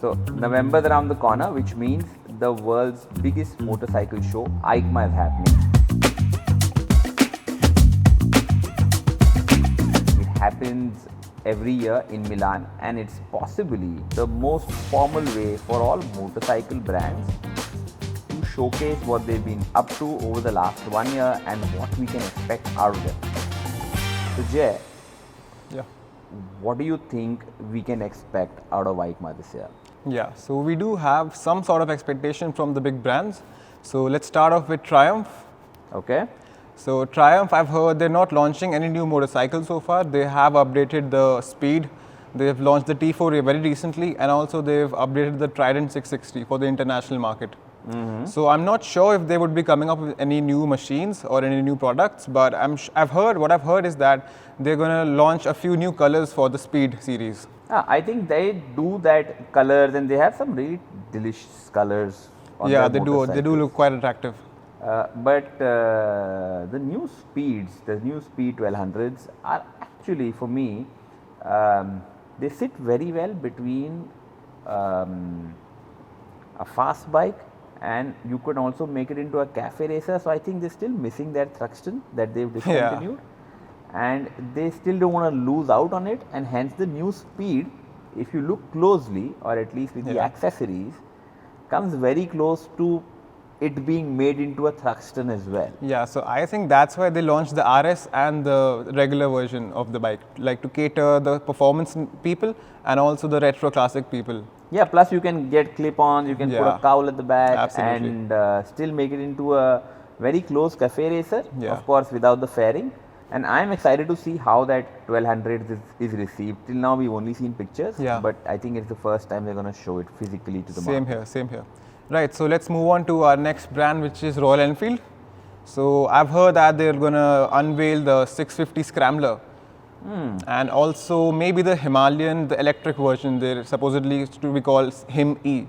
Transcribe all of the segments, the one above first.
So November is around the corner, which means the world's biggest motorcycle show, Eicma, is happening. It happens every year in Milan, and it's possibly the most formal way for all motorcycle brands to showcase what they've been up to over the last 1 year and what we can expect out of them. So Jay, Yeah. what do you think we can expect out of Eicma this year? Yeah, so we do have some sort of expectation from the big brands. So let's start off with Triumph. Okay. So Triumph, I've heard they're not launching any new motorcycles so far. They have updated the Speed. They've launched the T4 very recently, and also they've updated the Trident 660 for the international market. So I'm not sure if they would be coming up with any new machines or any new products, but what I've heard is that they're going to launch a few new colors for the Speed series. I think they do that colors, and they have some really delicious colors on Yeah, their they do. They do motorcycles. look quite attractive. But the new Speeds, the new Speed 1200s are actually, for me, they sit very well between a fast bike, and you could also make it into a cafe racer. So I think they're still missing that Thruxton that they've discontinued, and they still don't want to lose out on it, and hence the new Speed, if you look closely, or at least with the accessories, comes very close to it being made into a Thruxton as well. Yeah, so I think that's why they launched the RS and the regular version of the bike, like to cater the performance people and also the retro classic people. Yeah, plus you can get clip-ons, you can put a cowl at the back, Absolutely. and still make it into a very close cafe racer, Yeah. of course without the fairing. And I'm excited to see how that 1200 is received. Till now we've only seen pictures, but I think it's the first time they're going to show it physically to the market. Same here. Right, so let's move on to our next brand, which is Royal Enfield. So I've heard that they're going to unveil the 650 Scrambler. And also maybe the Himalayan, the electric version, they're supposedly to be called Him-E.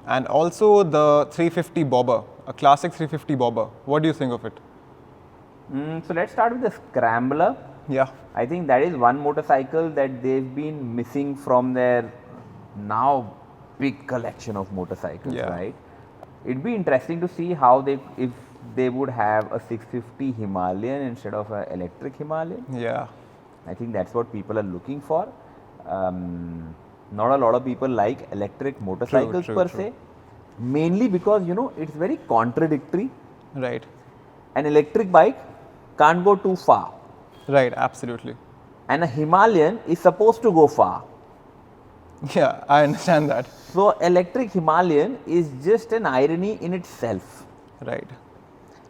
And also the 350 Bobber, a classic 350 Bobber. What do you think of it? So let's start with the Scrambler. Yeah. I think that is one motorcycle that they've been missing from their now big collection of motorcycles, right? It'd be interesting to see how if they would have a 650 Himalayan instead of an electric Himalayan. Yeah. I think that's what people are looking for. Not a lot of people like electric motorcycles per se, mainly because it's very contradictory. Right. An electric bike can't go too far. Right, absolutely. And a Himalayan is supposed to go far. Yeah, I understand that. So electric Himalayan is just an irony in itself. Right.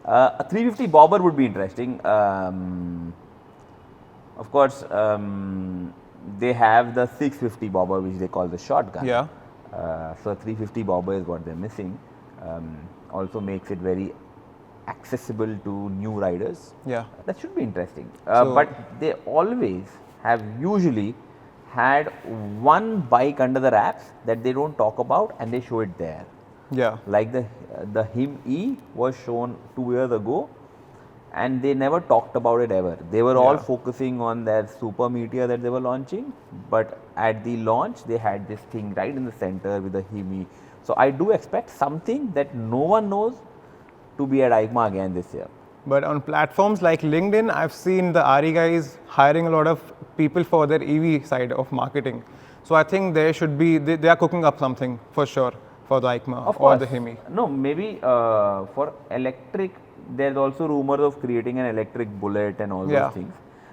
A 350 Bobber would be interesting. Of course, they have the 650 Bobber, which they call the shotgun. Yeah. So 350 Bobber is what they're missing. Also makes it very accessible to new riders. Yeah. That should be interesting. But they always have usually had one bike under the wraps that they don't talk about, and they show it there. Yeah. Like the Him-E was shown 2 years ago, and they never talked about it ever. They were all focusing on their Super Meteor that they were launching, but at the launch they had this thing right in the center with the Him-E. So I do expect something that no one knows to be at Eicma again this year. But on platforms like LinkedIn, I've seen the RE guys hiring a lot of people for their EV side of marketing. So I think they should be, they are cooking up something for sure for the Eicma or the Hemi. No, maybe for electric, there's also rumors of creating an electric bullet and all those things,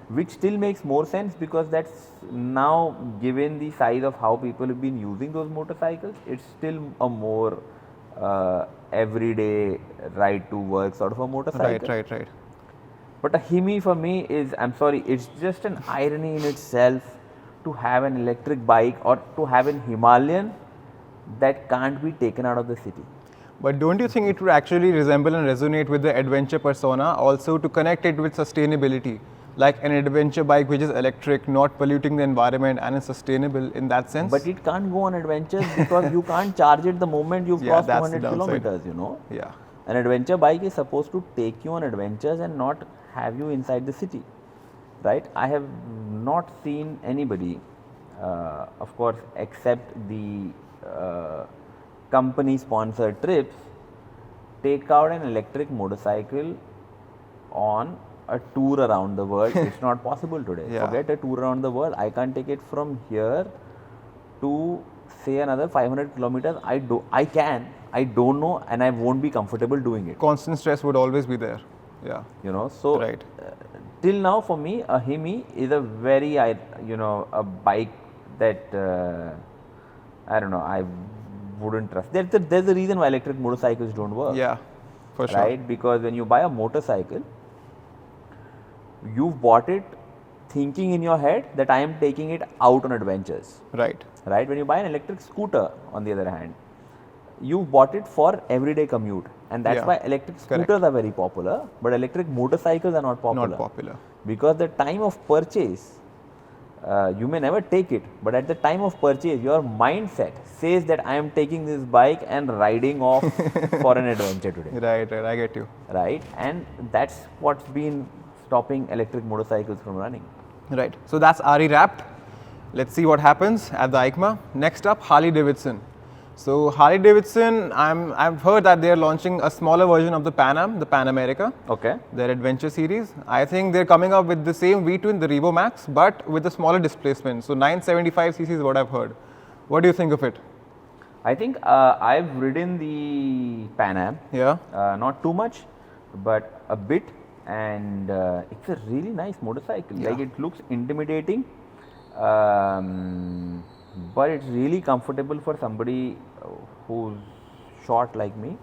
which still makes more sense because that's now, given the size of how people have been using those motorcycles, it's still a more everyday ride to work sort of a motorcycle. Right. But a Hemi for me is, I'm sorry, it's just an irony in itself to have an electric bike or to have an Himalayan that can't be taken out of the city. But don't you think it would actually resemble and resonate with the adventure persona, also to connect it with sustainability? Like an adventure bike which is electric, not polluting the environment and is sustainable in that sense? But it can't go on adventures because you can't charge it the moment you've crossed 200 kilometers, Yeah. An adventure bike is supposed to take you on adventures and not have you inside the city, right? I have not seen anybody, of course, except the company sponsored trips, take out an electric motorcycle on a tour around the world. It's not possible today. Yeah. Forget a tour around the world. I can't take it from here to say another 500 kilometers. I don't know, and I won't be comfortable doing it. Constant stress would always be there. Yeah. You know, so Right. Till now for me, a Hemi is a very, a bike that I don't know, I wouldn't trust. There's a reason why electric motorcycles don't work. Yeah, for sure. Right? Because when you buy a motorcycle, you've bought it thinking in your head that I am taking it out on adventures. Right. Right? When you buy an electric scooter, on the other hand, you've bought it for everyday commute, and that's Yeah, why electric scooters correct. are very popular, but electric motorcycles are not popular. Not popular. Because the time of purchase, you may never take it, but at the time of purchase, your mindset says that I am taking this bike and riding off for an adventure today. Right, right. I get you. Right? And that's what's been stopping electric motorcycles from running. Right. So that's RE wrapped. Let's see what happens at the Eicma. Next up, Harley-Davidson. So Harley-Davidson, I've heard that they're launching a smaller version of the Pan Am, the Pan America, Okay. their adventure series. I think they're coming up with the same V-twin, the Revo Max, but with a smaller displacement. So 975cc is what I've heard. What do you think of it? I think I've ridden the Pan Am. Yeah. Not too much, but a bit, and it's a really nice motorcycle. Yeah. Like, it looks intimidating, but it's really comfortable for somebody who's short like me.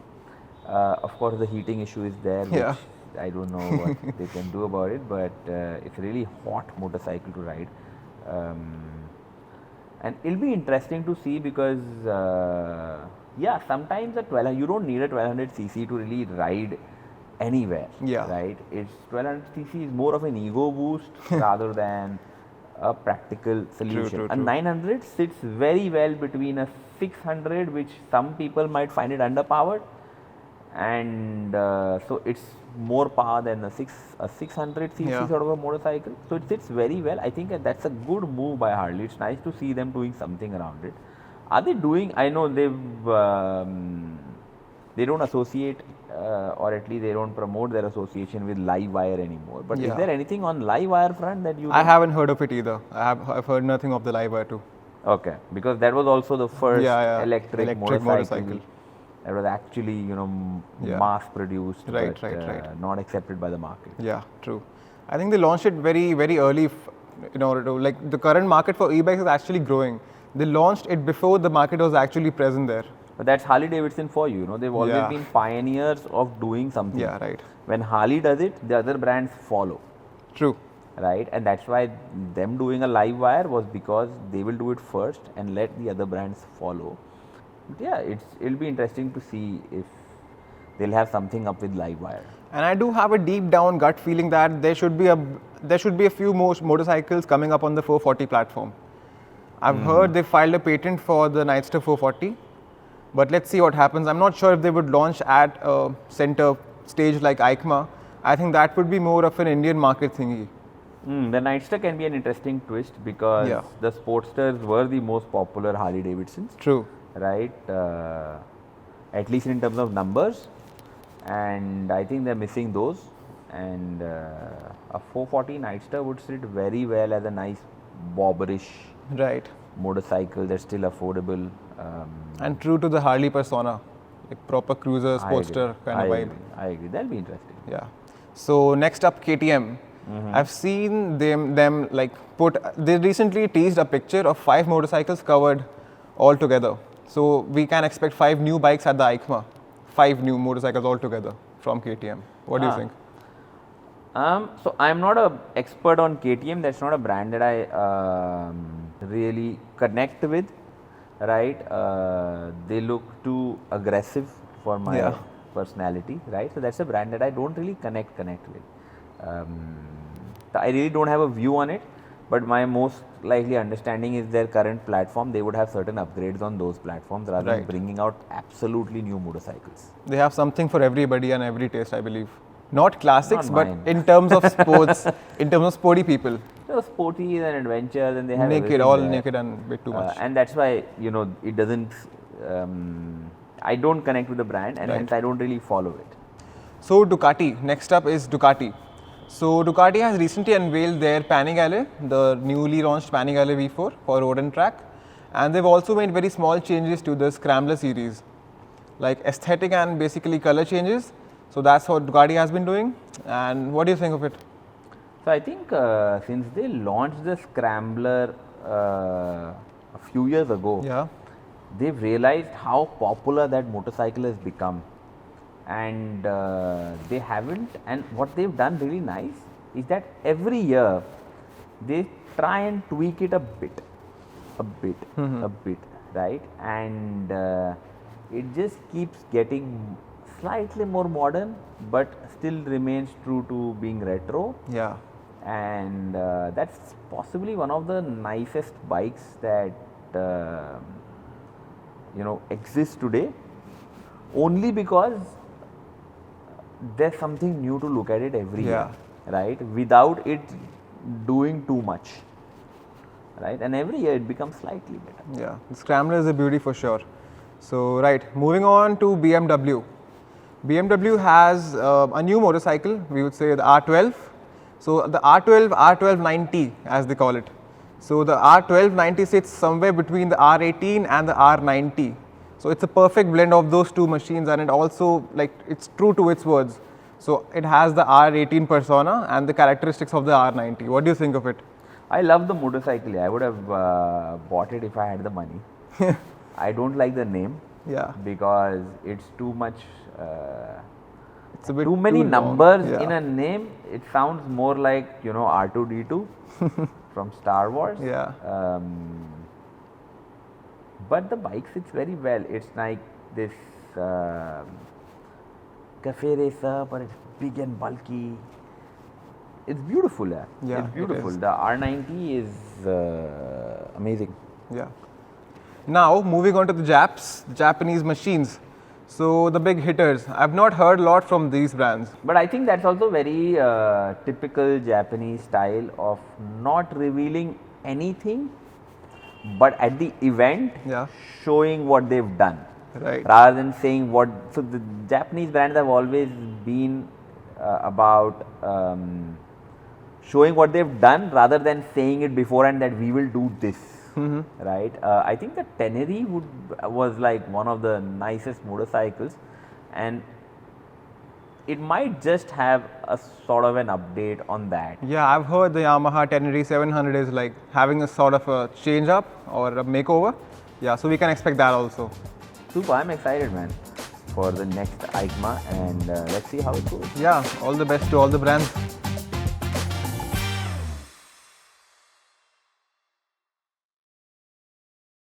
Of course, the heating issue is there, which Yeah. I don't know what they can do about it, but it's a really hot motorcycle to ride. And it'll be interesting to see because, sometimes you don't need a 1200cc to really ride anywhere. Yeah. Right? It's 1200cc is more of an ego boost rather than a practical solution. true, A true. 900 sits very well between a 600, which some people might find it underpowered, and so it's more power than a 600cc Yeah. sort of a motorcycle. So it sits very well. I think that's a good move by Harley. It's nice to see them doing something around it. Are they doing? I know they don't associate, or at least they don't promote their association with Livewire anymore. But is Yeah. there anything on Livewire front that you? I haven't heard of it either. I've heard nothing of the Livewire too. Okay, because that was also the first Yeah. electric motorcycle that was actually Yeah. mass produced, Right, but right. not accepted by the market. Yeah, true. I think they launched it very, very early in order to, like, the current market for e-bikes is actually growing. They launched it before the market was actually present there. But that's Harley-Davidson for you. They've always Yeah. been pioneers of doing something. Yeah, right. When Harley does it, the other brands follow. True. Right, and that's why them doing a live wire was because they will do it first and let the other brands follow. But yeah, it'll be interesting to see if they'll have something up with live wire. And I do have a deep down gut feeling that there should be a few more motorcycles coming up on the 440 platform. I've heard they filed a patent for the Nightster 440, but let's see what happens. I'm not sure if they would launch at a center stage like Eicma. I think that would be more of an Indian market thingy. The Nightster can be an interesting twist because Yeah. the Sportsters were the most popular Harley Davidsons, True. right? At least in terms of numbers, and I think they're missing those. And a 440 Nightster would sit very well as a nice bobberish Right. motorcycle that's still affordable. And true to the Harley persona, like proper cruiser, I agree. sportster kind of vibe. I agree. That'll be interesting. Yeah. So next up, KTM. I've seen them like they recently teased a picture of 5 motorcycles covered all together. So we can expect 5 new bikes at the Eicma. 5 new motorcycles altogether from KTM. What do you think? So I'm not an expert on KTM. That's not a brand that I really connect with, right? They look too aggressive for my Yeah. personality, right? So that's a brand that I don't really connect with. I really don't have a view on it, but my most likely understanding is their current platform. They would have certain upgrades on those platforms rather than Right. bringing out absolutely new motorcycles. They have something for everybody and every taste, I believe. Not classics, Not but mine. in terms of sports, in terms of sporty people. So sporty and adventures, and they have naked, everything all there. naked and a bit too much. And that's why it doesn't. I don't connect with the brand, and Right. hence I don't really follow it. So Ducati, next up is Ducati. So Ducati has recently unveiled their Panigale, the newly launched Panigale V4 for road and track, and they've also made very small changes to the Scrambler series, like aesthetic and basically color changes. So that's what Ducati has been doing. And what do you think of it? So I think since they launched the Scrambler a few years ago, Yeah, they've realized how popular that motorcycle has become, and they haven't. And what they've done really nice is that every year they try and tweak it a bit, right? And it just keeps getting slightly more modern, but still remains true to being retro. yeah, And that's possibly one of the nicest bikes that exists today, only because there's something new to look at it every year, right? Without it doing too much, right? And every year it becomes slightly better. yeah. The Scrambler is a beauty for sure. So right, moving on to BMW. BMW has a new motorcycle, we would say the R12. So the R12, R1290 as they call it. So the R1290 sits somewhere between the R18 and the R90. So it's a perfect blend of those two machines, and it also, like, it's true to its words. So it has the R18 persona and the characteristics of the R90. What do you think of it? I love the motorcycle. I would have bought it if I had the money. I don't like the name. Yeah. Because it's too much. It's a bit Too many too long. numbers Yeah. in a name. It sounds more like R2D2 from Star Wars. Yeah. But the bike sits very well. It's like this cafe racer, but it's big and bulky. It's beautiful. Yeah, It's it beautiful. is. The R90 is amazing. Yeah. Now moving on to the Japanese machines. So the big hitters. I've not heard a lot from these brands. But I think that's also very typical Japanese style of not revealing anything, but at the event Yeah. showing what they've done, Right. rather than saying what. So the Japanese brands have always been about showing what they've done rather than saying it beforehand that we will do this. Right. I think the Tenere was like one of the nicest motorcycles, and it might just have a sort of an update on that. Yeah, I've heard the Yamaha Tenere 700 is like having a sort of a change up or a makeover. Yeah, so we can expect that also. Super, I'm excited, man, for the next Eicma, and let's see how it goes. Yeah, all the best to all the brands.